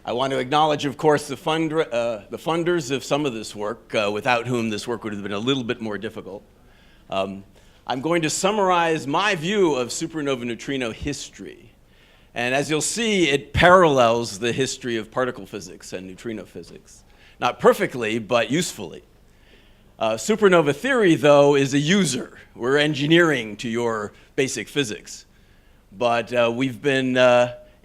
I want to acknowledge, of course, the funders of some of this work, without whom this work would have been a little bit more difficult. I'm going to summarize my view of supernova neutrino history. And as you'll see, it parallels the history of particle physics and neutrino physics. Not perfectly, but usefully. Supernova theory, though, is a user. We're engineering to your basic physics. But we've been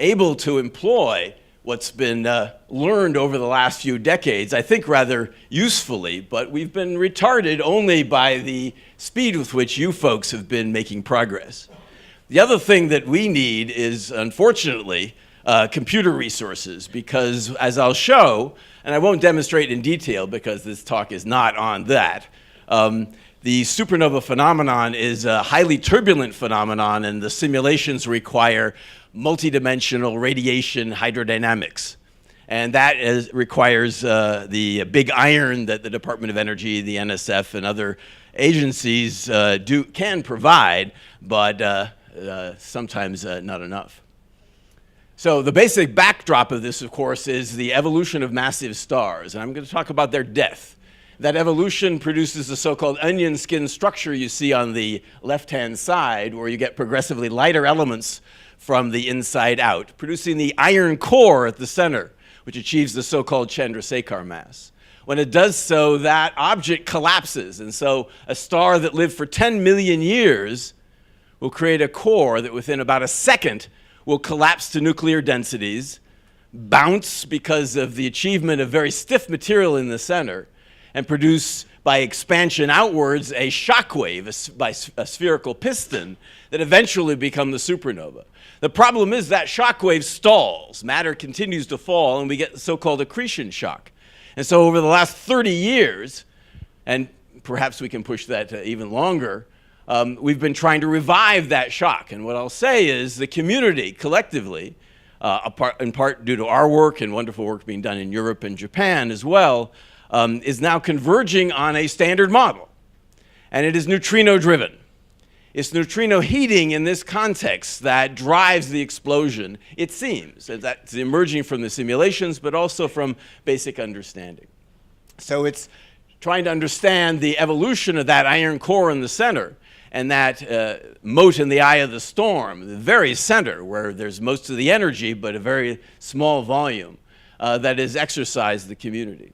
able to employ what's been learned over the last few decades, I think rather usefully, but we've been retarded only by the speed with which you folks have been making progress. The other thing that we need is, unfortunately, computer resources, because as I'll show, and I won't demonstrate in detail because this talk is not on that, the supernova phenomenon is a highly turbulent phenomenon, and the simulations require multidimensional radiation hydrodynamics. And that requires the big iron that the Department of Energy, the NSF, and other agencies can provide, but sometimes not enough. So the basic backdrop of this, of course, is the evolution of massive stars. And I'm going to talk about their death. That evolution produces the so-called onion skin structure you see on the left-hand side, where you get progressively lighter elements from the inside out, producing the iron core at the center, which achieves the so-called Chandrasekhar mass. When it does so, that object collapses, and so a star that lived for 10 million years will create a core that within about a second will collapse to nuclear densities, bounce because of the achievement of very stiff material in the center, and produce, by expansion outwards, a shock wave, a spherical piston, that eventually become the supernova. The problem is that shock wave stalls. Matter continues to fall, and we get the so-called accretion shock. And so over the last 30 years, and perhaps we can push that even longer, we've been trying to revive that shock. And what I'll say is the community, collectively, in part due to our work and wonderful work being done in Europe and Japan as well, is now converging on a standard model. And it is neutrino-driven. It's neutrino heating in this context that drives the explosion, it seems. That's emerging from the simulations, but also from basic understanding. So it's trying to understand the evolution of that iron core in the center and that mote in the eye of the storm, the very center where there's most of the energy, but a very small volume that has exercised the community.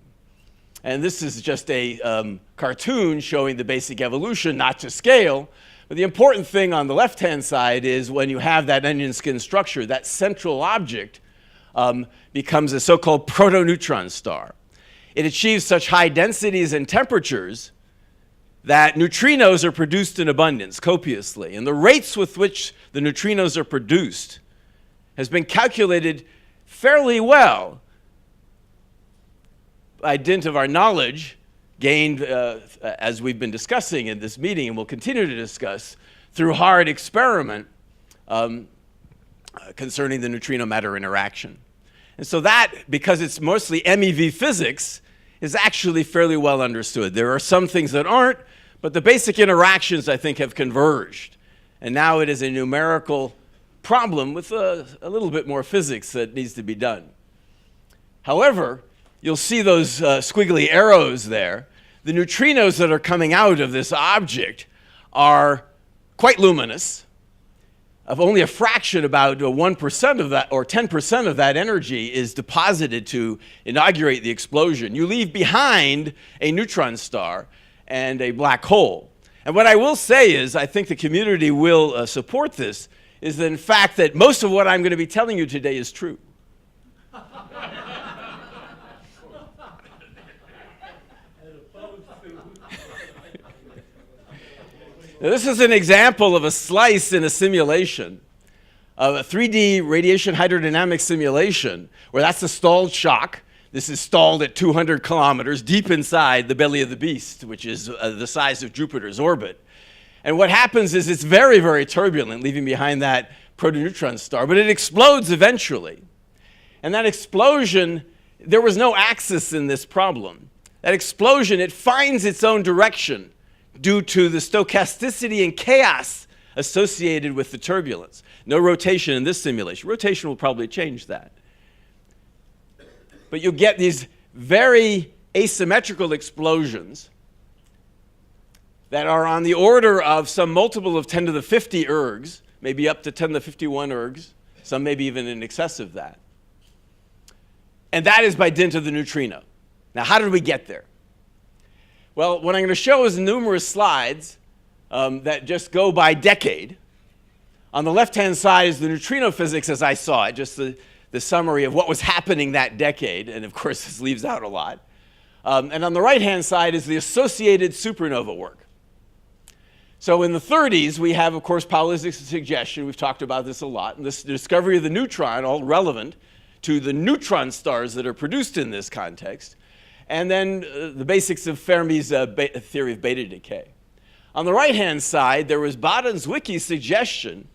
And this is just a cartoon showing the basic evolution, not to scale. But the important thing on the left-hand side is when you have that onion skin structure, that central object becomes a so-called protoneutron star. It achieves such high densities and temperatures that neutrinos are produced in abundance, copiously. And the rates with which the neutrinos are produced has been calculated fairly well by dint of our knowledge gained, as we've been discussing in this meeting and will continue to discuss, through hard experiment concerning the neutrino-matter interaction. And so that, because it's mostly MEV physics, is actually fairly well understood. There are some things that aren't, but the basic interactions, I think, have converged. And now it is a numerical problem with a little bit more physics that needs to be done. However, you'll see those squiggly arrows there. The neutrinos that are coming out of this object are quite luminous. Of only a fraction, about 1% of that, or 10% of that energy is deposited to inaugurate the explosion. You leave behind a neutron star and a black hole. And what I will say is, I think the community will support this, is that in fact that most of what I'm going to be telling you today is true. Now, this is an example of a slice in a simulation, of a 3D radiation hydrodynamic simulation, where that's a stalled shock. This is stalled at 200 kilometers deep inside the belly of the beast, which is the size of Jupiter's orbit. And what happens is it's very, very turbulent, leaving behind that protoneutron star, but it explodes eventually. And that explosion, there was no axis in this problem. That explosion, it finds its own direction due to the stochasticity and chaos associated with the turbulence. No rotation in this simulation. Rotation will probably change that. but you'll get these very asymmetrical explosions that are on the order of some multiple of 10 to the 50 ergs, maybe up to 10 to the 51 ergs, some maybe even in excess of that. And that is by dint of the neutrino. Now, how did we get there? Well, what I'm going to show is numerous slides that just go by decade. On the left-hand side is the neutrino physics as I saw it, just the summary of what was happening that decade, and of course this leaves out a lot. And on the right-hand side is the associated supernova work. So in the 30s, we have, of course, Pauli's suggestion. We've talked about this a lot. And this discovery of the neutron, all relevant to the neutron stars that are produced in this context. And then the basics of Fermi's theory of beta decay. On the right-hand side, there was Baden-Zwicky's suggestion,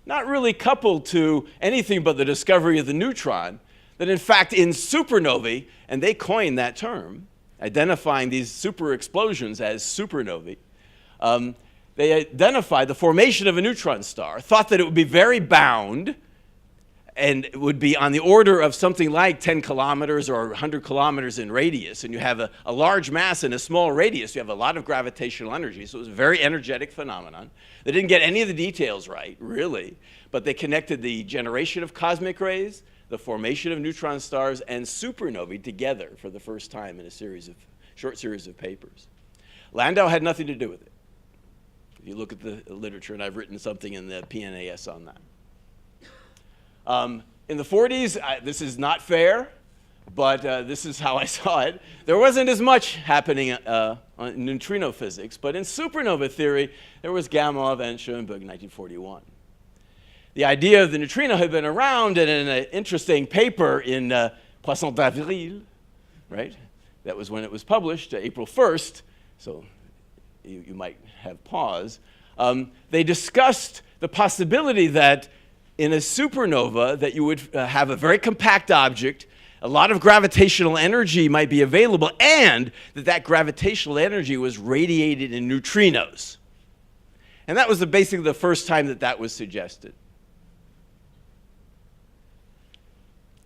not really coupled to anything but the discovery of the neutron, that in fact in supernovae, and they coined that term, identifying these super explosions as supernovae, they identified the formation of a neutron star, thought that it would be very bound, and it would be on the order of something like 10 kilometers or 100 kilometers in radius, and you have a large mass in a small radius, you have a lot of gravitational energy, so it was a very energetic phenomenon. They didn't get any of the details right, really, but they connected the generation of cosmic rays, the formation of neutron stars, and supernovae together for the first time in a short series of papers. Landau had nothing to do with it. If you look at the literature, and I've written something in the PNAS on that. In the 40s, this is not fair, but this is how I saw it. There wasn't as much happening in neutrino physics, but in supernova theory, there was Gamow and Schoenberg in 1941. The idea of the neutrino had been around, and in an interesting paper in Poisson d'Avril, right? That was when it was published, April 1st, so you might have pause. They discussed the possibility that in a supernova that you would have a very compact object, a lot of gravitational energy might be available, and that gravitational energy was radiated in neutrinos. And that was basically the first time that was suggested.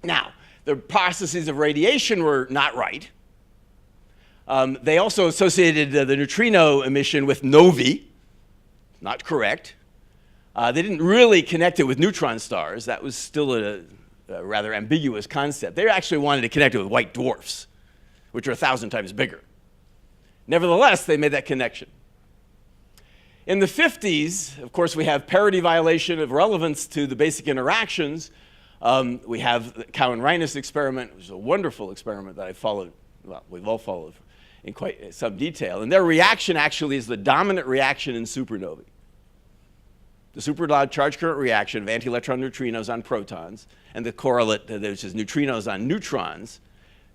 Now, the processes of radiation were not right. They also associated the neutrino emission with novae, not correct. They didn't really connect it with neutron stars. That was still a rather ambiguous concept. They actually wanted to connect it with white dwarfs, which are 1,000 times bigger. Nevertheless, they made that connection. In the 50s, of course, we have parity violation of relevance to the basic interactions. We have the Cowan-Reines experiment, which is a wonderful experiment that I followed, well, we've all followed in quite some detail. And their reaction actually is the dominant reaction in supernovae. The super loud charge current reaction of anti-electron neutrinos on protons, and the correlate, which is neutrinos on neutrons,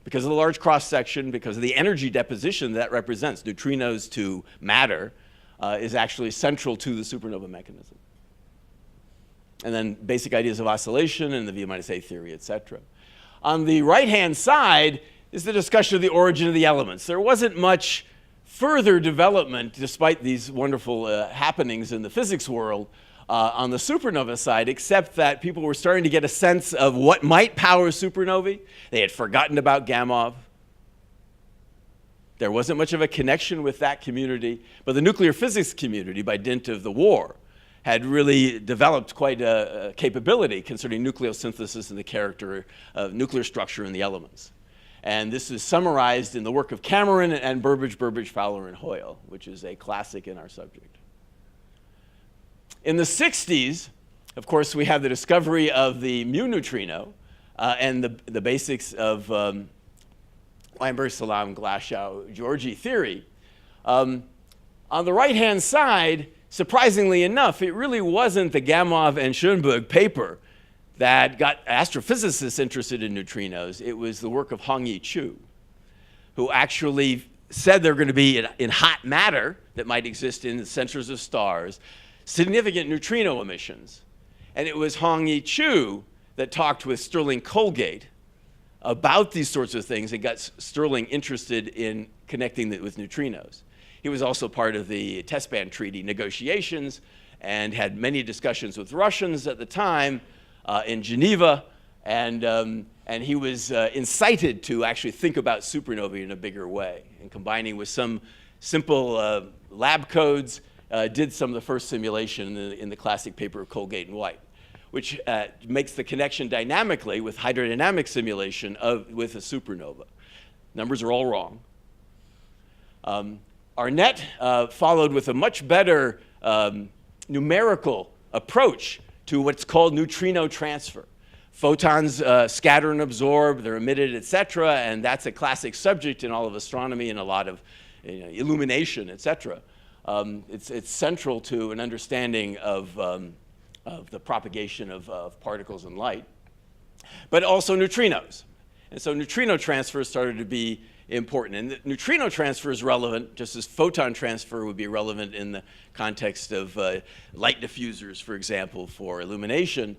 because of the large cross-section, because of the energy deposition that represents neutrinos to matter, is actually central to the supernova mechanism. And then basic ideas of oscillation and the V minus A theory, et cetera. On the right-hand side is the discussion of the origin of the elements. There wasn't much further development, despite these wonderful happenings in the physics world, on the supernova side, except that people were starting to get a sense of what might power supernovae. They had forgotten about Gamow. There wasn't much of a connection with that community, but the nuclear physics community, by dint of the war, had really developed quite a capability concerning nucleosynthesis and the character of nuclear structure in the elements. And this is summarized in the work of Cameron and Burbage, Fowler, and Hoyle, which is a classic in our subject. In the 60s, of course, we have the discovery of the mu neutrino and the basics of Weinberg, Salam, Glasgow, Georgi theory. On the right-hand side, surprisingly enough, it really wasn't the Gamow and Schoenberg paper that got astrophysicists interested in neutrinos. It was the work of Hongyi Chu, who actually said they're going to be in hot matter that might exist in the centers of stars, significant neutrino emissions. And it was Hongyi Chu that talked with Sterling Colgate about these sorts of things and got Sterling interested in connecting it with neutrinos. He was also part of the test ban treaty negotiations and had many discussions with Russians at the time in Geneva, And he was incited to actually think about supernovae in a bigger way. And combining with some simple lab codes, did some of the first simulation in the classic paper of Colgate and White, which makes the connection dynamically with hydrodynamic simulation with a supernova. Numbers are all wrong. Arnett followed with a much better numerical approach to what's called neutrino transfer. Photons scatter and absorb, they're emitted, et cetera, and that's a classic subject in all of astronomy and a lot of illumination, et cetera. It's central to an understanding of the propagation of particles and light, but also neutrinos. And so neutrino transfer started to be important. And the neutrino transfer is relevant, just as photon transfer would be relevant in the context of light diffusers, for example, for illumination,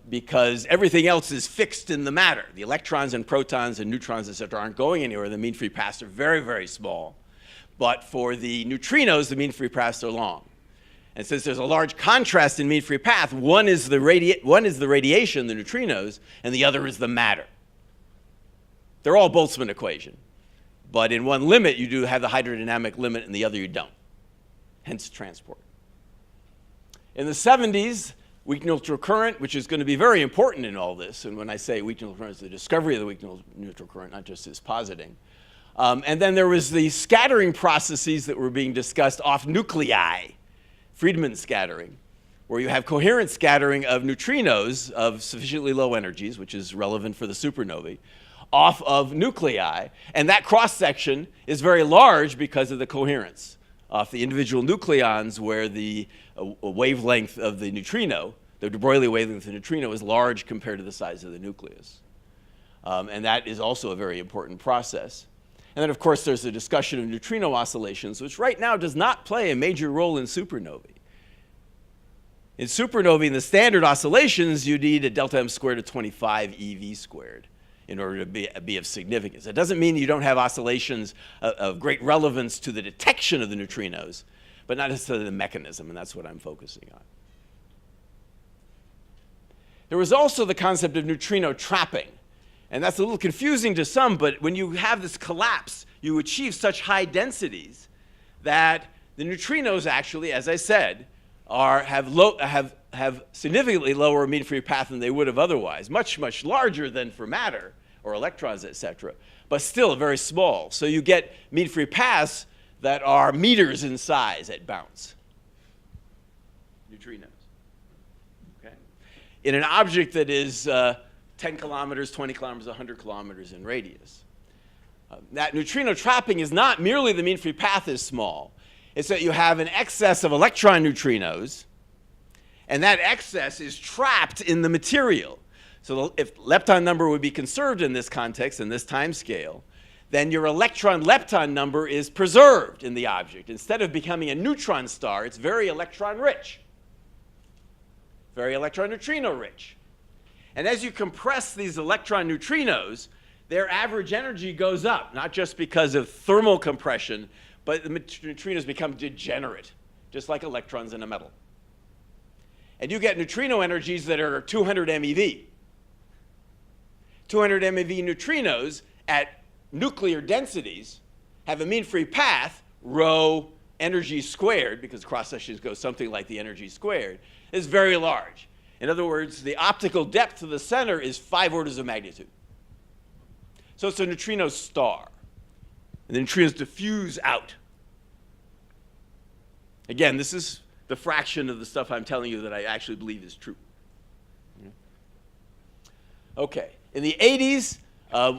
because everything else is fixed in the matter. The electrons and protons and neutrons, et cetera, aren't going anywhere. The mean free paths are very, very small. But for the neutrinos, the mean free paths are long. And since there's a large contrast in mean free path, one is the radiation, the neutrinos, and the other is the matter. They're all Boltzmann equation. But in one limit, you do have the hydrodynamic limit, and the other you don't. Hence transport. In the 70s, weak neutral current, which is going to be very important in all this, and when I say weak neutral current, it's the discovery of the weak neutral current, not just its positing. And then there was the scattering processes that were being discussed off nuclei, Friedman scattering, where you have coherent scattering of neutrinos of sufficiently low energies, which is relevant for the supernovae, off of nuclei. And that cross-section is very large because of the coherence off the individual nucleons, where the wavelength of the neutrino, the de Broglie wavelength of the neutrino, is large compared to the size of the nucleus. And that is also a very important process. And then, of course, there's the discussion of neutrino oscillations, which right now does not play a major role in supernovae. In supernovae, in the standard oscillations, you need a delta m squared of 25 eV squared in order to be of significance. It doesn't mean you don't have oscillations of great relevance to the detection of the neutrinos, but not necessarily the mechanism, and that's what I'm focusing on. There was also the concept of neutrino trapping. And that's a little confusing to some, but when you have this collapse, you achieve such high densities that the neutrinos actually, as I said, have significantly lower mean free path than they would have otherwise, much, much larger than for matter or electrons, et cetera, but still very small. So you get mean free paths that are meters in size at bounce. Neutrinos. Okay? In an object that is 10 kilometers, 20 kilometers, 100 kilometers in radius. That neutrino trapping is not merely the mean free path is small. It's that you have an excess of electron neutrinos, and that excess is trapped in the material. So if lepton number would be conserved in this context, in this time scale, then your electron-lepton number is preserved in the object. Instead of becoming a neutron star, it's very electron-rich, very electron-neutrino-rich. And as you compress these electron neutrinos, their average energy goes up, not just because of thermal compression, but the neutrinos become degenerate, just like electrons in a metal. And you get neutrino energies that are 200 MeV. 200 MeV neutrinos at nuclear densities have a mean free path, rho energy squared, because cross-sections go something like the energy squared, is very large. In other words, the optical depth to the center is 5 orders of magnitude. So it's a neutrino star. And the neutrinos diffuse out. Again, this is the fraction of the stuff I'm telling you that I actually believe is true. Okay, in the 80s,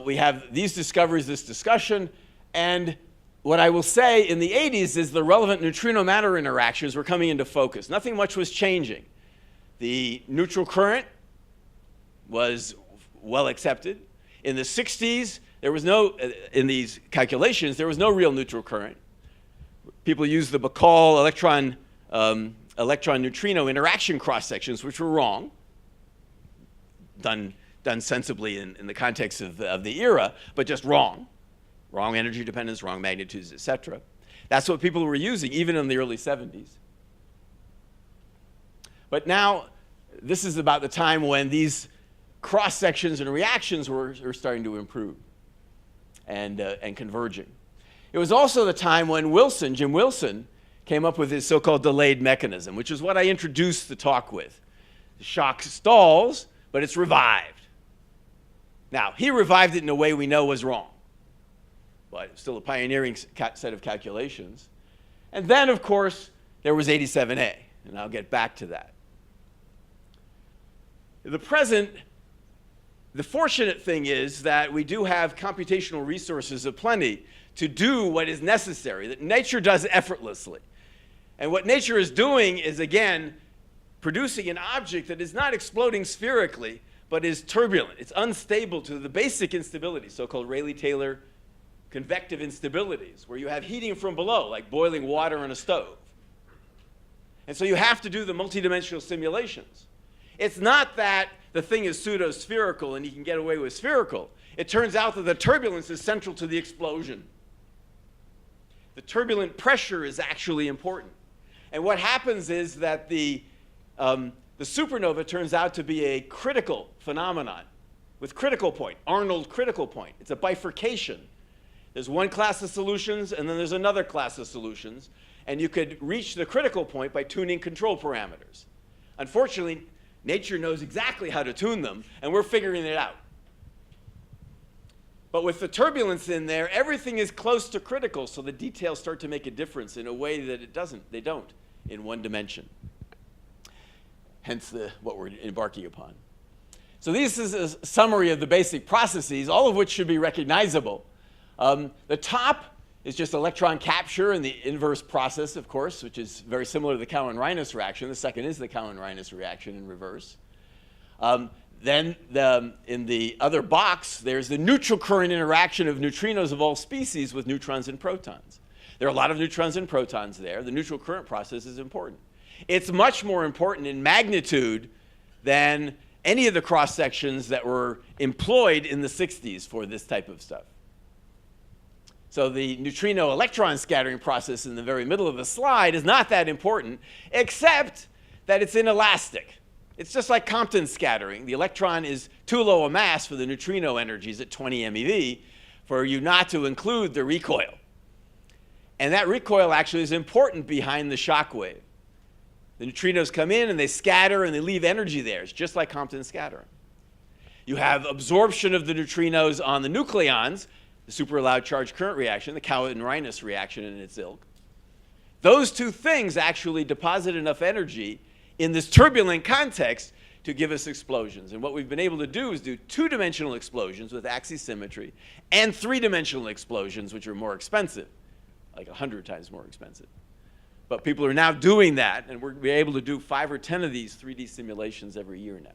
we have these discoveries, this discussion, and what I will say in the 80s is the relevant neutrino-matter interactions were coming into focus. Nothing much was changing. The neutral current was well accepted. In the 60s, there was no, in these calculations, there was no real neutral current. People used the Bacall electron-neutrino interaction cross-sections, which were wrong, done sensibly in the context of the era, but just wrong. Wrong energy dependence, wrong magnitudes, et cetera. That's what people were using, even in the early 70s. But now, this is about the time when these cross sections and reactions were starting to improve and converging. It was also the time when Jim Wilson, came up with his so-called delayed mechanism, which is what I introduced the talk with. The shock stalls, but it's revived. Now, he revived it in a way we know was wrong, but it's still a pioneering set of calculations. And then, of course, there was 87A, and I'll get back to that. The fortunate thing is that we do have computational resources aplenty to do what is necessary, that nature does effortlessly. And what nature is doing is, again, producing an object that is not exploding spherically, but is turbulent. It's unstable to the basic instabilities, so-called Rayleigh-Taylor convective instabilities, where you have heating from below, like boiling water on a stove. And so you have to do the multidimensional simulations. It's not that the thing is pseudo-spherical and you can get away with spherical. It turns out that the turbulence is central to the explosion. The turbulent pressure is actually important. And what happens is that the supernova turns out to be a critical phenomenon with critical point, Arnold critical point. It's a bifurcation. There's one class of solutions, and then there's another class of solutions. And you could reach the critical point by tuning control parameters. Unfortunately, nature knows exactly how to tune them, and we're figuring it out. But with the turbulence in there, everything is close to critical, so the details start to make a difference in a way that they don't in one dimension. Hence what we're embarking upon. So this is a summary of the basic processes, all of which should be recognizable. The top is just electron capture and the inverse process, of course, which is very similar to the Cohen-Reines reaction. The second is the Cohen-Reines reaction in reverse. Then in the other box, there's the neutral current interaction of neutrinos of all species with neutrons and protons. There are a lot of neutrons and protons there. The neutral current process is important. It's much more important in magnitude than any of the cross sections that were employed in the 60s for this type of stuff. So the neutrino electron scattering process in the very middle of the slide is not that important, except that it's inelastic. It's just like Compton scattering. The electron is too low a mass for the neutrino energies at 20 MeV for you not to include the recoil. And that recoil actually is important behind the shock wave. The neutrinos come in and they scatter and they leave energy there. It's just like Compton scattering. You have absorption of the neutrinos on the nucleons, the super loud charge current reaction, the Cohen-Reines reaction in its ilk. Those two things actually deposit enough energy in this turbulent context to give us explosions. And what we've been able to do is do two-dimensional explosions with axisymmetry and three-dimensional explosions, which are more expensive, like 100 times more expensive. But people are now doing that, and we're able to do 5 or 10 of these 3D simulations every year now.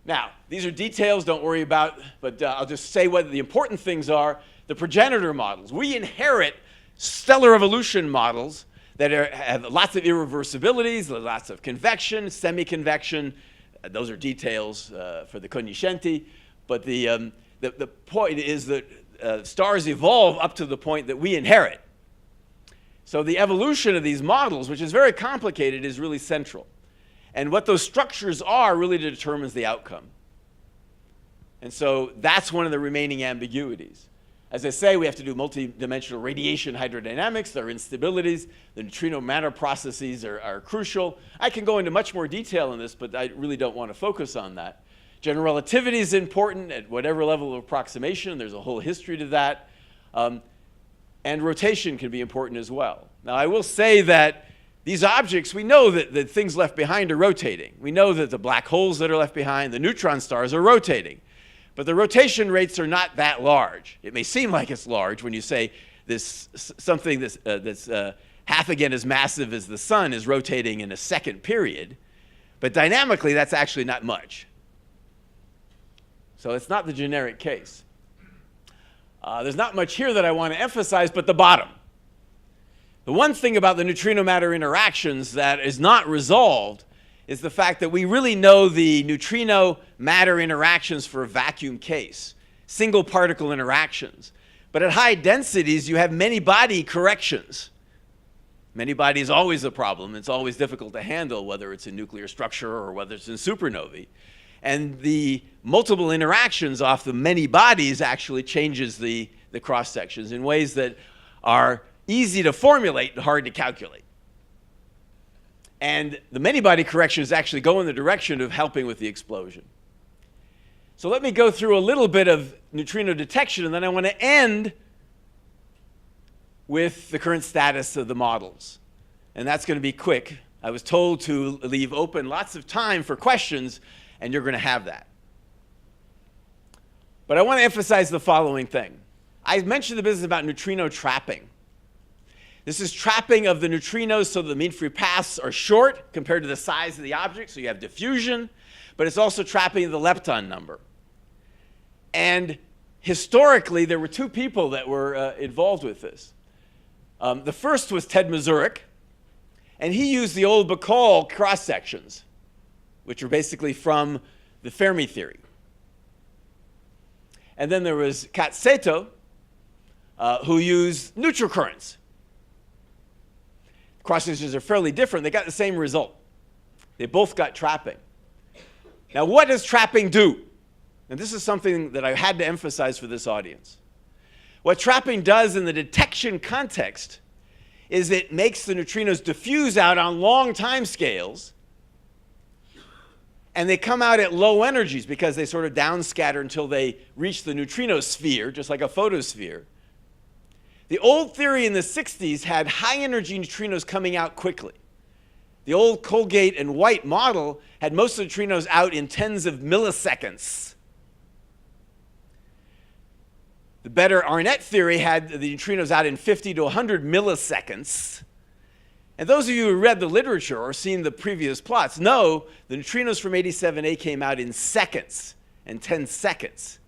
Now, these are details, don't worry about, but I'll just say what the important things are. The progenitor models. We inherit stellar evolution models that have lots of irreversibilities, lots of convection, semi-convection. Those are details for the cognoscenti. But the point is that stars evolve up to the point that we inherit. So the evolution of these models, which is very complicated, is really central. And what those structures are really determines the outcome. And so that's one of the remaining ambiguities. As I say, we have to do multidimensional radiation hydrodynamics. There are instabilities. The neutrino matter processes are crucial. I can go into much more detail on this, but I really don't want to focus on that. General relativity is important at whatever level of approximation. There's a whole history to that. And rotation can be important as well. Now, I will say that these objects, we know that things left behind are rotating. We know that the black holes that are left behind, the neutron stars, are rotating. But the rotation rates are not that large. It may seem like it's large when you say something that's half again as massive as the sun is rotating in a second period. But dynamically, that's actually not much. So it's not the generic case. There's not much here that I want to emphasize, but the bottom. The one thing about the neutrino matter interactions that is not resolved is the fact that we really know the neutrino matter interactions for a vacuum case, single particle interactions. But at high densities, you have many body corrections. Many body is always a problem. It's always difficult to handle, whether it's in nuclear structure or whether it's in supernovae. And the multiple interactions off the many bodies actually changes the cross-sections in ways that are easy to formulate and hard to calculate. And the many-body corrections actually go in the direction of helping with the explosion. So let me go through a little bit of neutrino detection, and then I want to end with the current status of the models. And that's going to be quick. I was told to leave open lots of time for questions, and you're going to have that. But I want to emphasize the following thing. I mentioned the business about neutrino trapping. This is trapping of the neutrinos so the mean free paths are short compared to the size of the object, so you have diffusion, but it's also trapping the lepton number. And historically, there were two people that were involved with this. The first was Ted Mazurek, and he used the old Bacall cross-sections, which are basically from the Fermi theory. And then there was Katseto, who used neutral currents. Cross-sections are fairly different. They got the same result. They both got trapping. Now, what does trapping do? And this is something that I had to emphasize for this audience. What trapping does in the detection context is it makes the neutrinos diffuse out on long time scales, and they come out at low energies because they sort of downscatter until they reach the neutrino sphere, just like a photosphere. The old theory in the 60s had high energy neutrinos coming out quickly. The old Colgate and White model had most of the neutrinos out in tens of milliseconds. The better Arnett theory had the neutrinos out in 50 to 100 milliseconds. And those of you who read the literature or seen the previous plots know the neutrinos from 87A came out in seconds and 10 seconds.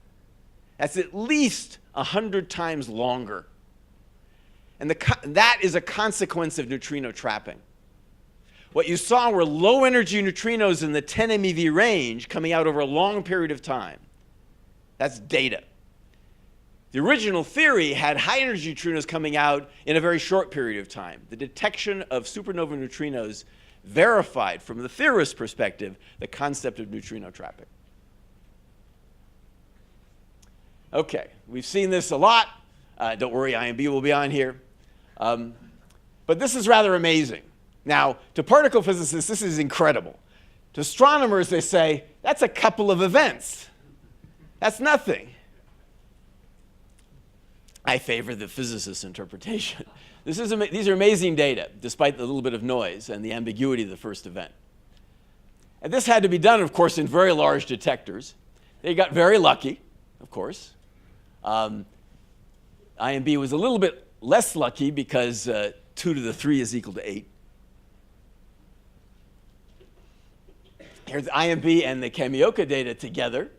That's at least 100 times longer. And that is a consequence of neutrino trapping. What you saw were low energy neutrinos in the 10 MeV range coming out over a long period of time. That's data. The original theory had high energy neutrinos coming out in a very short period of time. The detection of supernova neutrinos verified, from the theorist's perspective, the concept of neutrino trapping. Okay, we've seen this a lot. Don't worry, IMB will be on here. But this is rather amazing. Now, to particle physicists, this is incredible. To astronomers, they say, that's a couple of events. That's nothing. I favor the physicist's interpretation. These are amazing data, despite the little bit of noise and the ambiguity of the first event. And this had to be done, of course, in very large detectors. They got very lucky, of course. IMB was a little bit less lucky because 2 to the 3 is equal to 8. Here's IMB and the Kamioka data together,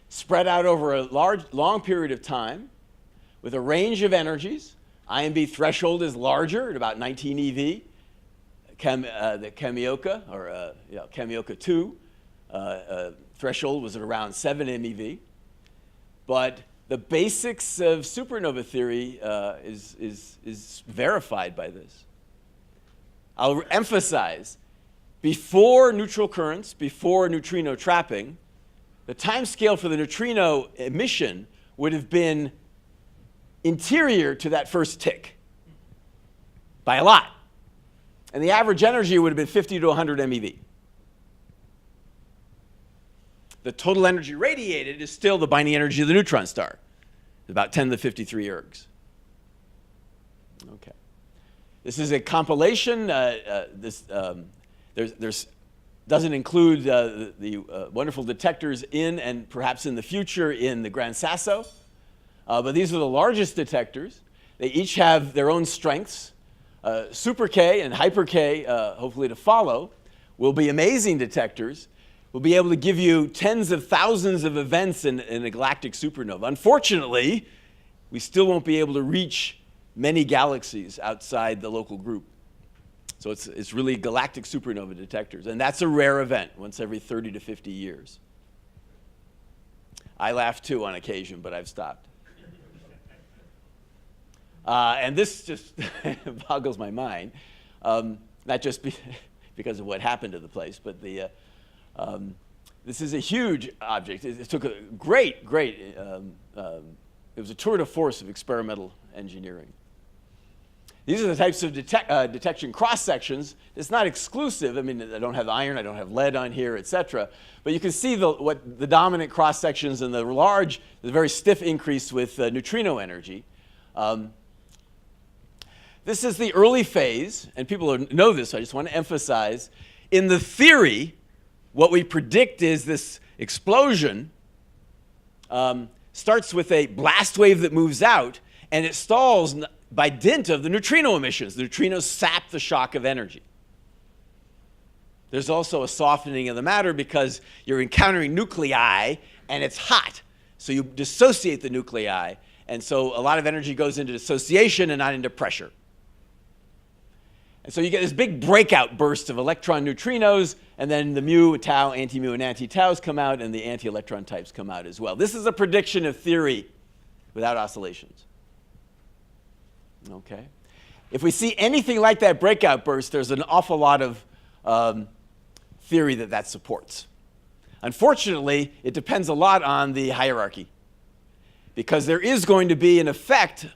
spread out over a long period of time, with a range of energies. IMB threshold is larger at about 19 eV. The Kamioka, or Kamioka 2, threshold was at around 7 MeV. But the basics of supernova theory is verified by this. I'll emphasize, before neutral currents, before neutrino trapping, the time scale for the neutrino emission would have been interior to that first tick by a lot. And the average energy would have been 50 to 100 MeV. The total energy radiated is still the binding energy of the neutron star, about 10 to the 53 ergs. Okay. This is a compilation. Doesn't include the wonderful detectors in and perhaps in the future in the Gran Sasso. But these are the largest detectors. They each have their own strengths. Super K and Hyper K, hopefully to follow, will be amazing detectors. We'll be able to give you tens of thousands of events in a galactic supernova. Unfortunately, we still won't be able to reach many galaxies outside the local group. So it's really galactic supernova detectors. And that's a rare event, once every 30 to 50 years. I laugh too on occasion, but I've stopped. And this just boggles my mind, not just because of what happened to the place, but this is a huge object. It took a great, it was a tour de force of experimental engineering. These are the types of detection cross-sections. It's not exclusive. I mean, I don't have iron, I don't have lead on here, et cetera. But you can see what the dominant cross-sections and the very stiff increase with neutrino energy. This is the early phase, and people know this, so I just want to emphasize. In the theory, what we predict is this explosion starts with a blast wave that moves out, and it stalls by dint of the neutrino emissions. The neutrinos sap the shock of energy. There's also a softening of the matter because you're encountering nuclei, and it's hot. So you dissociate the nuclei, and so a lot of energy goes into dissociation and not into pressure. And so you get this big breakout burst of electron neutrinos, and then the mu, tau, anti-mu, and anti-taus come out, and the anti-electron types come out as well. This is a prediction of theory without oscillations. Okay. If we see anything like that breakout burst, there's an awful lot of theory that supports. Unfortunately, it depends a lot on the hierarchy, because there is going to be an effect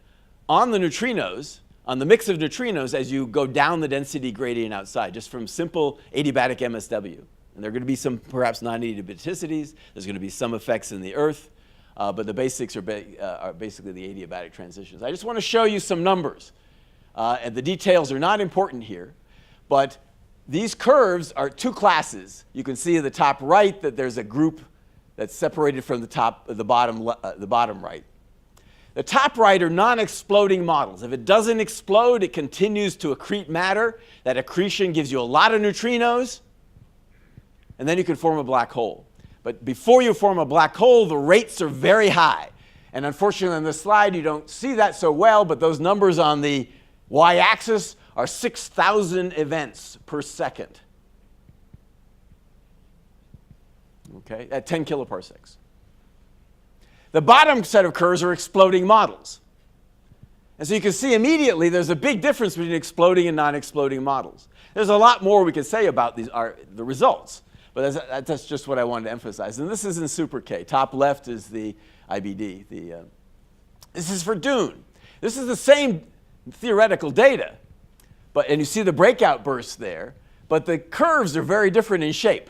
on the neutrinos, on the mix of neutrinos, as you go down the density gradient outside, just from simple adiabatic MSW. And there are going to be some perhaps non-adiabaticities. There's going to be some effects in the Earth. But the basics are basically the adiabatic transitions. I just want to show you some numbers. And the details are not important here. But these curves are two classes. You can see at the top right that there's a group that's separated from the bottom right. The top right are non-exploding models. If it doesn't explode, it continues to accrete matter. That accretion gives you a lot of neutrinos. And then you can form a black hole. But before you form a black hole, the rates are very high. And unfortunately on this slide, you don't see that so well, but those numbers on the y-axis are 6,000 events per second. Okay, at 10 kiloparsecs. The bottom set of curves are exploding models. And so you can see immediately there's a big difference between exploding and non-exploding models. There's a lot more we could say about the results. But that's just what I wanted to emphasize. And this is in super K. Top left is the IBD. This is for Dune. This is the same theoretical data. And you see the breakout bursts there. But the curves are very different in shape.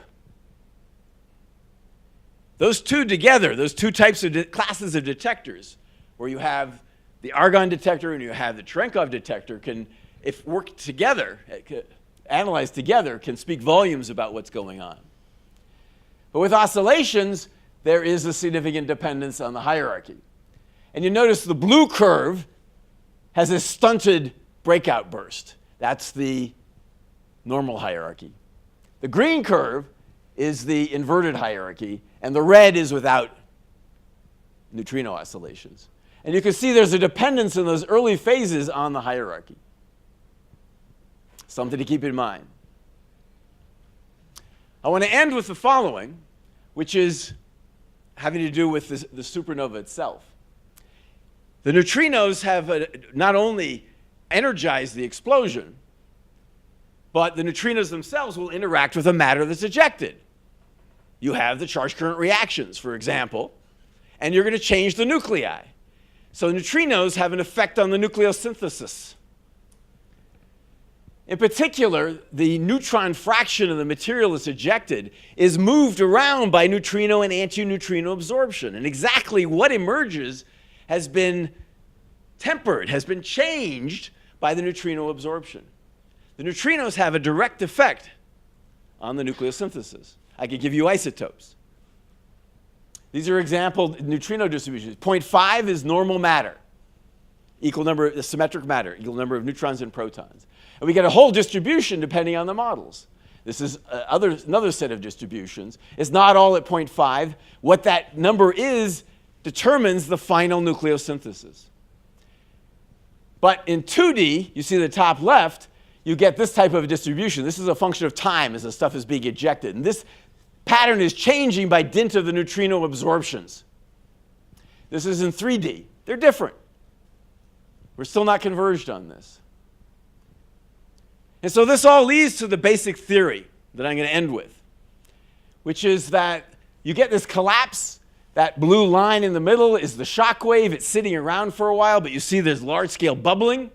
Those two together, those two types of classes of detectors, where you have the argon detector and you have the Cherenkov detector, can, if worked together, analyzed together, can speak volumes about what's going on. But with oscillations, there is a significant dependence on the hierarchy. And you notice the blue curve has a stunted breakout burst. That's the normal hierarchy. The green curve is the inverted hierarchy, and the red is without neutrino oscillations. And you can see there's a dependence in those early phases on the hierarchy. Something to keep in mind. I want to end with the following, which is having to do with the supernova itself. The neutrinos have not only energized the explosion, but the neutrinos themselves will interact with the matter that's ejected. You have the charge current reactions, for example, and you're going to change the nuclei. So neutrinos have an effect on the nucleosynthesis. In particular, the neutron fraction of the material that's ejected is moved around by neutrino and antineutrino absorption. And exactly what emerges has been tempered, has been changed by the neutrino absorption. The neutrinos have a direct effect on the nucleosynthesis. I could give you isotopes. These are example neutrino distributions. 0.5 is normal matter, equal number of symmetric matter, equal number of neutrons and protons. And we get a whole distribution depending on the models. This is another set of distributions. It's not all at 0.5. What that number is determines the final nucleosynthesis. But in 2D, you see the top left, you get this type of a distribution. This is a function of time as the stuff is being ejected. And this pattern is changing by dint of the neutrino absorptions. This is in 3D. They're different. We're still not converged on this. And so this all leads to the basic theory that I'm going to end with, which is that you get this collapse. That blue line in the middle is the shock wave. It's sitting around for a while, but you see there's large-scale bubbling.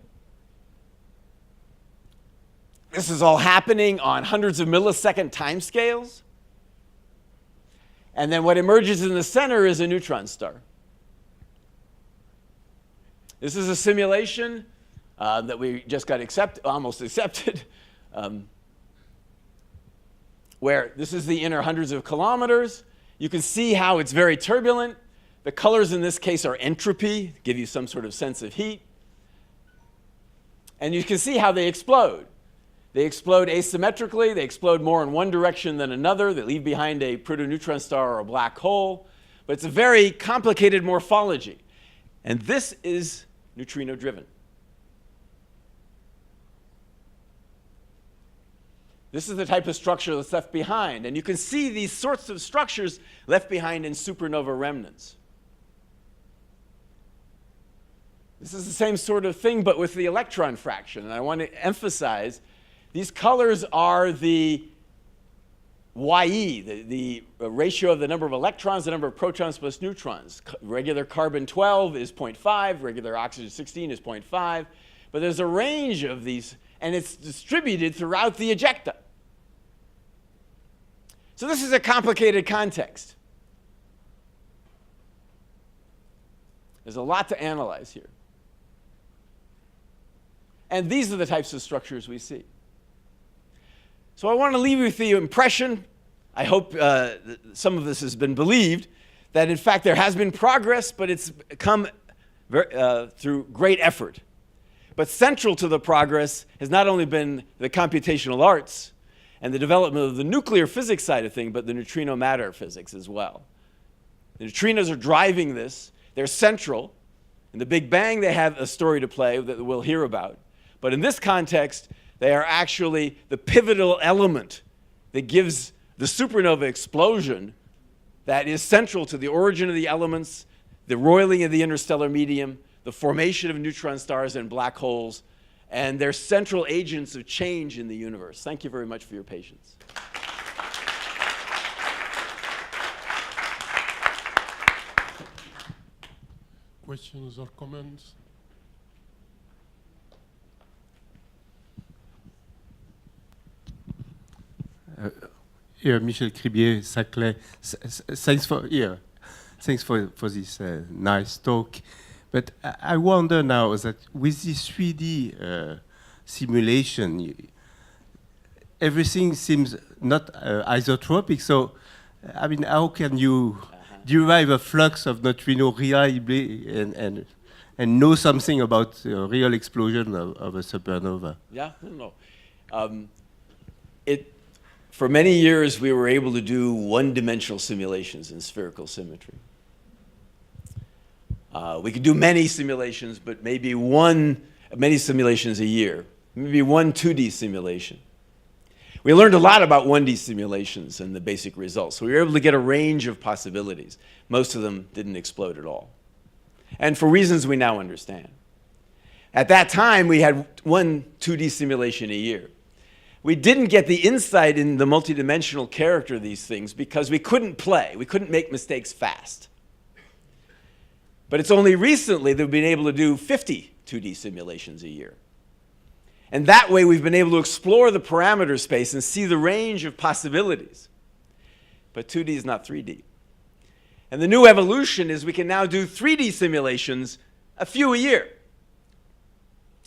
This is all happening on hundreds of millisecond timescales. And then what emerges in the center is a neutron star. This is a simulation that we just got almost accepted, where this is the inner hundreds of kilometers. You can see how it's very turbulent. The colors in this case are entropy, give you some sort of sense of heat. And you can see how they explode. They explode asymmetrically. They explode more in one direction than another. They leave behind a protoneutron star or a black hole. But it's a very complicated morphology. And this is neutrino-driven. This is the type of structure that's left behind. And you can see these sorts of structures left behind in supernova remnants. This is the same sort of thing, but with the electron fraction. And I want to emphasize, these colors are the YE, the ratio of the number of electrons, the number of protons plus neutrons. Regular carbon-12 is 0.5, regular oxygen-16 is 0.5. But there's a range of these, and it's distributed throughout the ejecta. So this is a complicated context. There's a lot to analyze here. And these are the types of structures we see. So I want to leave you with the impression, I hope some of this has been believed, that in fact there has been progress, but it's come through great effort. But central to the progress has not only been the computational arts and the development of the nuclear physics side of things, but the neutrino matter physics as well. The neutrinos are driving this. They're central. In the Big Bang, they have a story to play that we'll hear about. But in this context, they are actually the pivotal element that gives the supernova explosion that is central to the origin of the elements, the roiling of the interstellar medium, the formation of neutron stars and black holes, and they're central agents of change in the universe. Thank you very much for your patience. Questions or comments? Michel Cribier, Saclay. Thanks for this nice talk. But I wonder now that with this 3D simulation, everything seems not isotropic. So, I mean, how can you derive a flux of neutrino reliably and know something about the real explosion of a supernova? Yeah, no. For many years, we were able to do one-dimensional simulations in spherical symmetry. We could do many simulations, but maybe many simulations a year, maybe one 2D simulation. We learned a lot about 1D simulations and the basic results. So we were able to get a range of possibilities. Most of them didn't explode at all. And for reasons we now understand. At that time, we had one 2D simulation a year. We didn't get the insight in the multidimensional character of these things because we couldn't play. We couldn't make mistakes fast. But it's only recently that we've been able to do 50 2D simulations a year. And that way we've been able to explore the parameter space and see the range of possibilities. But 2D is not 3D. And the new evolution is we can now do 3D simulations, a few a year.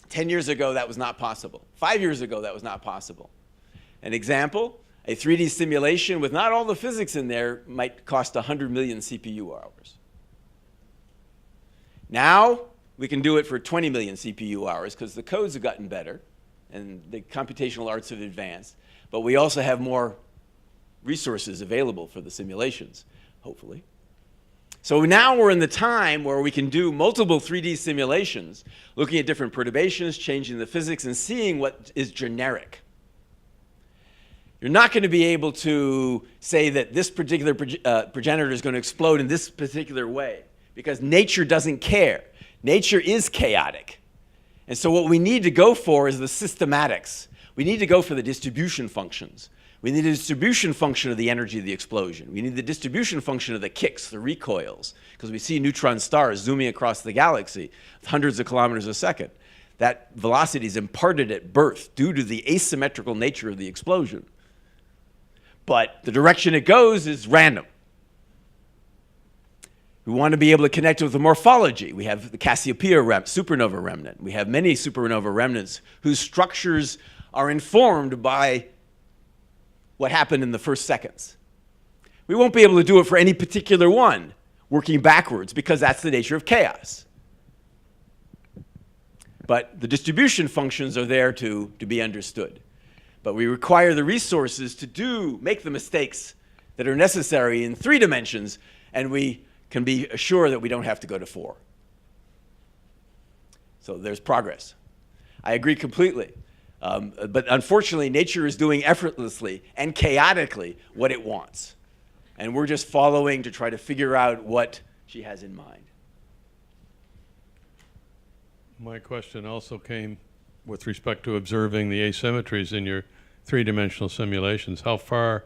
10 years ago, that was not possible. 5 years ago, that was not possible. An example, a 3D simulation with not all the physics in there might cost 100 million CPU hours. Now, we can do it for 20 million CPU hours because the codes have gotten better and the computational arts have advanced. But we also have more resources available for the simulations, hopefully. So now we're in the time where we can do multiple 3D simulations, looking at different perturbations, changing the physics, and seeing what is generic. You're not going to be able to say that this particular progenitor is going to explode in this particular way, because nature doesn't care. Nature is chaotic. And so what we need to go for is the systematics. We need to go for the distribution functions. We need a distribution function of the energy of the explosion. We need the distribution function of the kicks, the recoils, because we see neutron stars zooming across the galaxy with hundreds of kilometers a second. That velocity is imparted at birth due to the asymmetrical nature of the explosion. But the direction it goes is random. We want to be able to connect it with the morphology. We have the Cassiopeia supernova remnant. We have many supernova remnants whose structures are informed by what happened in the first seconds. We won't be able to do it for any particular one, working backwards, because that's the nature of chaos. But the distribution functions are there to be understood. But we require the resources to make the mistakes that are necessary in 3 dimensions, and we can be assured that we don't have to go to 4. So there's progress. I agree completely. But unfortunately, nature is doing effortlessly and chaotically what it wants. And we're just following to try to figure out what she has in mind. My question also came with respect to observing the asymmetries in your 3-dimensional simulations. How far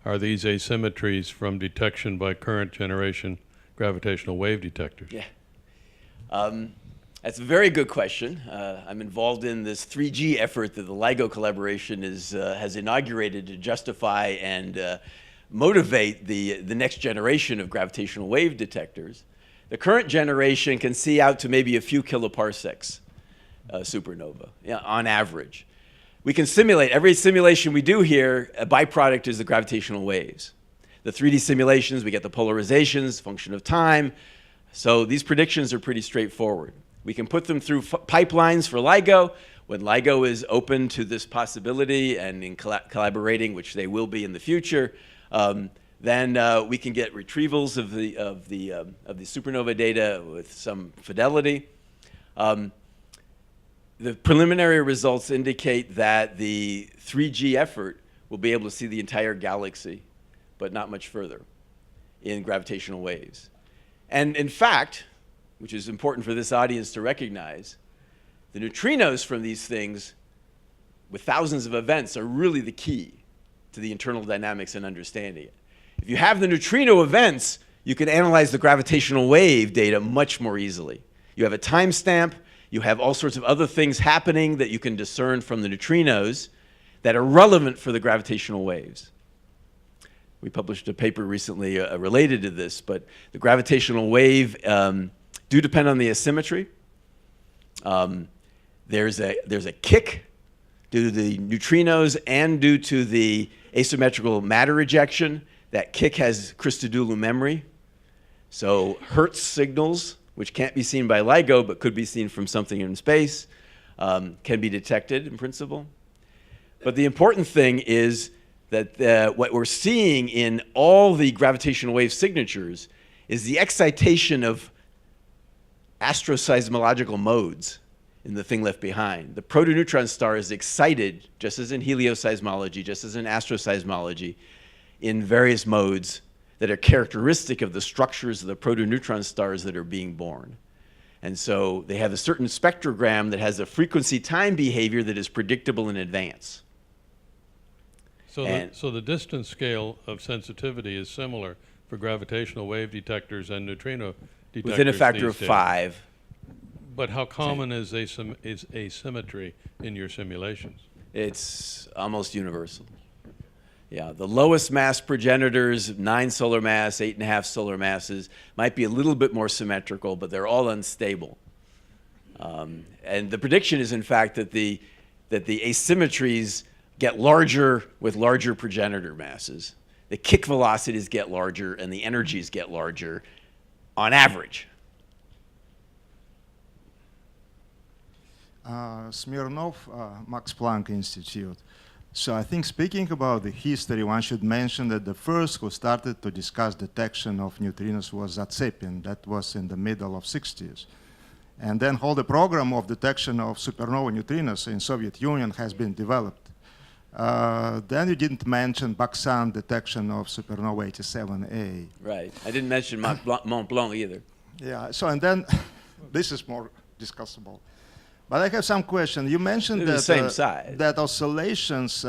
are these asymmetries from detection by current generation gravitational wave detectors? Yeah. That's a very good question. I'm involved in this 3G effort that the LIGO collaboration has inaugurated to justify and motivate the next generation of gravitational wave detectors. The current generation can see out to maybe a few kiloparsecs supernova, on average. We can simulate. Every simulation we do here, a byproduct is the gravitational waves. The 3D simulations, we get the polarizations, function of time. So these predictions are pretty straightforward. We can put them through pipelines for LIGO. When LIGO is open to this possibility and in collaborating, which they will be in the future, then we can get retrievals of the supernova data with some fidelity. The preliminary results indicate that the 3G effort will be able to see the entire galaxy, but not much further in gravitational waves. And in fact, which is important for this audience to recognize, the neutrinos from these things, with thousands of events, are really the key to the internal dynamics and understanding it. If you have the neutrino events, you can analyze the gravitational wave data much more easily. You have a timestamp. You have all sorts of other things happening that you can discern from the neutrinos that are relevant for the gravitational waves. We published a paper recently related to this, but the gravitational wave do depend on the asymmetry. There's a kick due to the neutrinos and due to the asymmetrical matter ejection. That kick has Christodoulou memory. So Hertz signals, which can't be seen by LIGO but could be seen from something in space, can be detected in principle. But the important thing is that what we're seeing in all the gravitational wave signatures is the excitation of astroseismological modes in the thing left behind. The protoneutron star is excited, just as in helioseismology, just as in astroseismology, in various modes that are characteristic of the structures of the protoneutron stars that are being born. And so they have a certain spectrogram that has a frequency-time behavior that is predictable in advance. So the distance scale of sensitivity is similar for gravitational wave detectors and neutrino detectors within a factor of 5. But how common is asymmetry in your simulations? It's almost universal. Yeah, the lowest mass progenitors, 9 solar mass, 8.5 solar masses, might be a little bit more symmetrical, but they're all unstable. And the prediction is, in fact, that the asymmetries get larger with larger progenitor masses. The kick velocities get larger and the energies get larger on average. Smirnov, Max Planck Institute. So I think speaking about the history, one should mention that the first who started to discuss detection of neutrinos was Zatsepin. That was in the middle of 60s. And then whole the program of detection of supernova neutrinos in Soviet Union has been developed. Then you didn't mention Baksan detection of supernova 87A. Right. I didn't mention Mont Blanc either. Yeah, so and then this is more discussable. But I have some question. You mentioned They're the that same size. that oscillations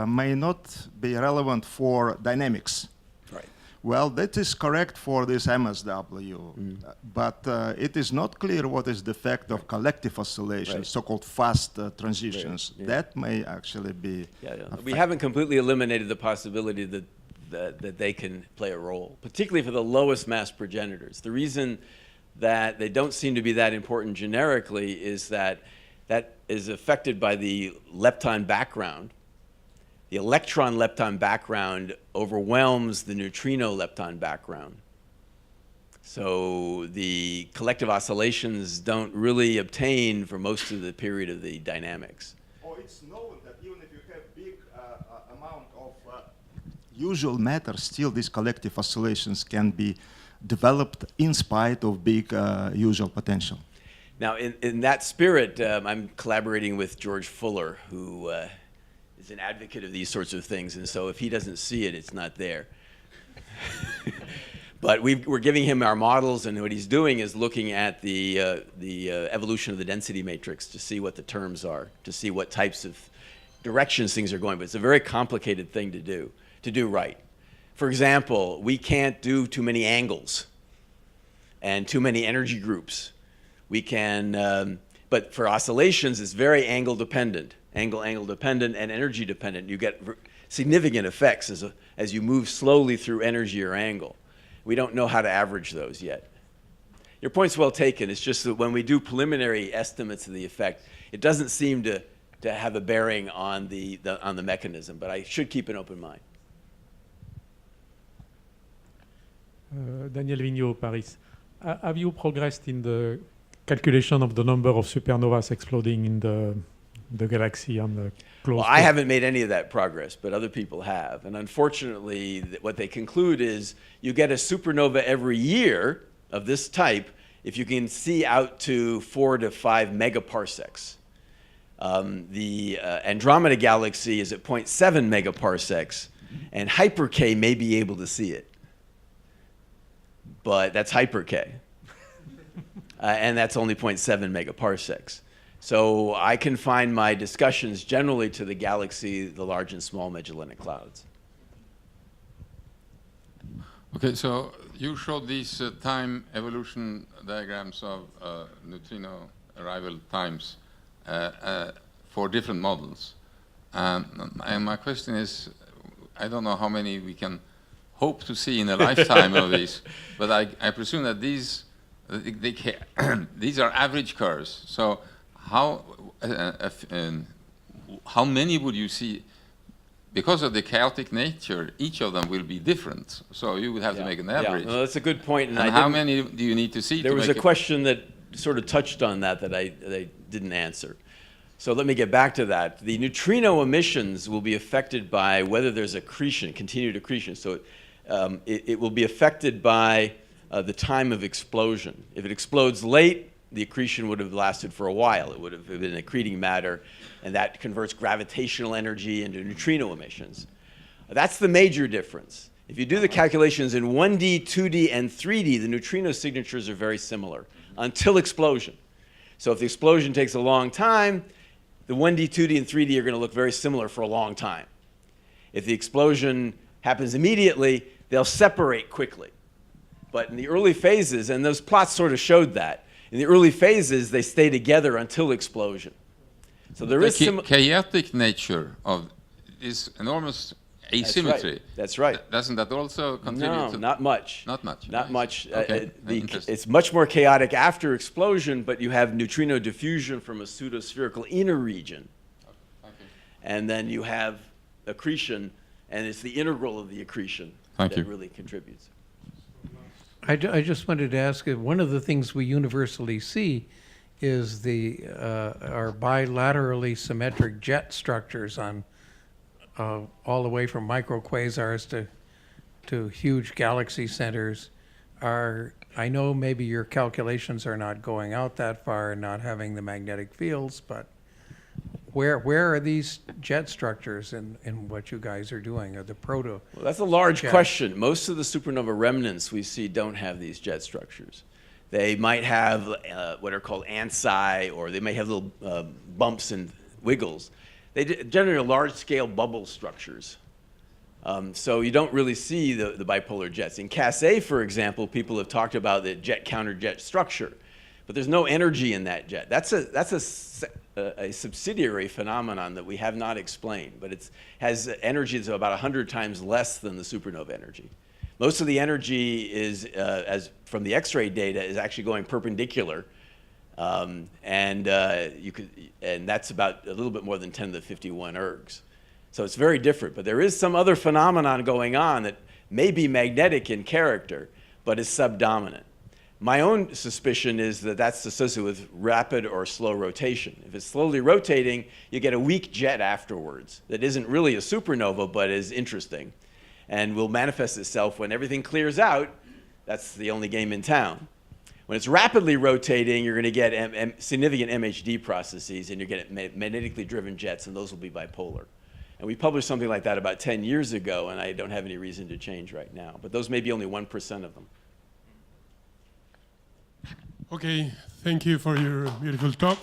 may not be relevant for dynamics. Right. Well, that is correct for this MSW, but it is not clear what is the effect of collective oscillations, Right. so-called fast transitions. Yeah. That may actually be. We haven't completely eliminated the possibility that they can play a role, particularly for the lowest mass progenitors. The reason that they don't seem to be that important generically is that is affected by the lepton background. The electron-lepton background overwhelms the neutrino lepton background. So the collective oscillations don't really obtain for most of the period of the dynamics. Oh, it's known that even if you have big amount of usual matter, still these collective oscillations can be developed in spite of big usual potential. Now, in that spirit, I'm collaborating with George Fuller, who is an advocate of these sorts of things, and so if he doesn't see it, it's not there. But we're giving him our models, and what he's doing is looking at the evolution of the density matrix to see what the terms are, to see what types of directions things are going. But it's a very complicated thing to do right. For example, we can't do too many angles and too many energy groups. We can, but for oscillations, it's very angle dependent, angle dependent, and energy dependent. You get significant effects as you move slowly through energy or angle. We don't know how to average those yet. Your point's well taken. It's just that when we do preliminary estimates of the effect, it doesn't seem to have a bearing on the mechanism, but I should keep an open mind. Daniel Vigneault, Paris. Have you progressed in the calculation of the number of supernovas exploding in the galaxy and the close? Well, I haven't made any of that progress, but other people have. And unfortunately, what they conclude is you get a supernova every year of this type if you can see out to 4 to 5 megaparsecs. The Andromeda galaxy is at 0.7 megaparsecs, and Hyper-K may be able to see it. But that's Hyper-K. And that's only 0.7 megaparsecs. So I confine my discussions generally to the galaxy, the large and small Magellanic Clouds. Okay, so you showed these time evolution diagrams of neutrino arrival times for different models. And my question is, I don't know how many we can hope to see in a lifetime of these, but I presume that these are average curves. So how many would you see? Because of the chaotic nature, each of them will be different. So you would have to make an average. Yeah, no, that's a good point. And how many do you need to see? There was a question that sort of touched on that I didn't answer. So let me get back to that. The neutrino emissions will be affected by whether there's accretion, continued accretion. So it will be affected by the time of explosion. If it explodes late, the accretion would have lasted for a while. It would have been accreting matter, and that converts gravitational energy into neutrino emissions. That's the major difference. If you do the calculations in 1D, 2D, and 3D, the neutrino signatures are very similar until explosion. So if the explosion takes a long time, the 1D, 2D, and 3D are going to look very similar for a long time. If the explosion happens immediately, they'll separate quickly. But in the early phases, and those plots sort of showed that, in the early phases, they stay together until explosion. So there is some chaotic nature of this enormous asymmetry. That's right. Doesn't that also contribute? No, to not much. Not much. Not Nice. much. Okay. It's much more chaotic after explosion, but you have neutrino diffusion from a pseudospherical inner region. Okay. And then you have accretion, and it's the integral of the accretion that really contributes. I just wanted to ask, one of the things we universally see is our bilaterally symmetric jet structures on all the way from microquasars to huge galaxy centers. I know maybe your calculations are not going out that far and not having the magnetic fields, but where are these jet structures in what you guys are doing, or the proto? Well, that's a large question. Most of the supernova remnants we see don't have these jet structures. They might have what are called ansi, or they may have little bumps and wiggles. They generate large-scale bubble structures. So you don't really see the bipolar jets. In Cas A, for example, people have talked about the jet-counter-jet structure, but there's no energy in that jet. That's a subsidiary phenomenon that we have not explained, but it has energy that's about 100 times less than the supernova energy. Most of the energy is, as from the X-ray data, is actually going perpendicular, and that's about a little bit more than 10 to the 51 ergs. So it's very different, but there is some other phenomenon going on that may be magnetic in character, but is subdominant. My own suspicion is that that's associated with rapid or slow rotation. If it's slowly rotating, you get a weak jet afterwards that isn't really a supernova, but is interesting, and will manifest itself when everything clears out. That's the only game in town. When it's rapidly rotating, you're going to get significant MHD processes, and you're going to get magnetically driven jets, and those will be bipolar. And we published something like that about 10 years ago, and I don't have any reason to change right now. But those may be only 1% of them. Okay, thank you for your beautiful talk.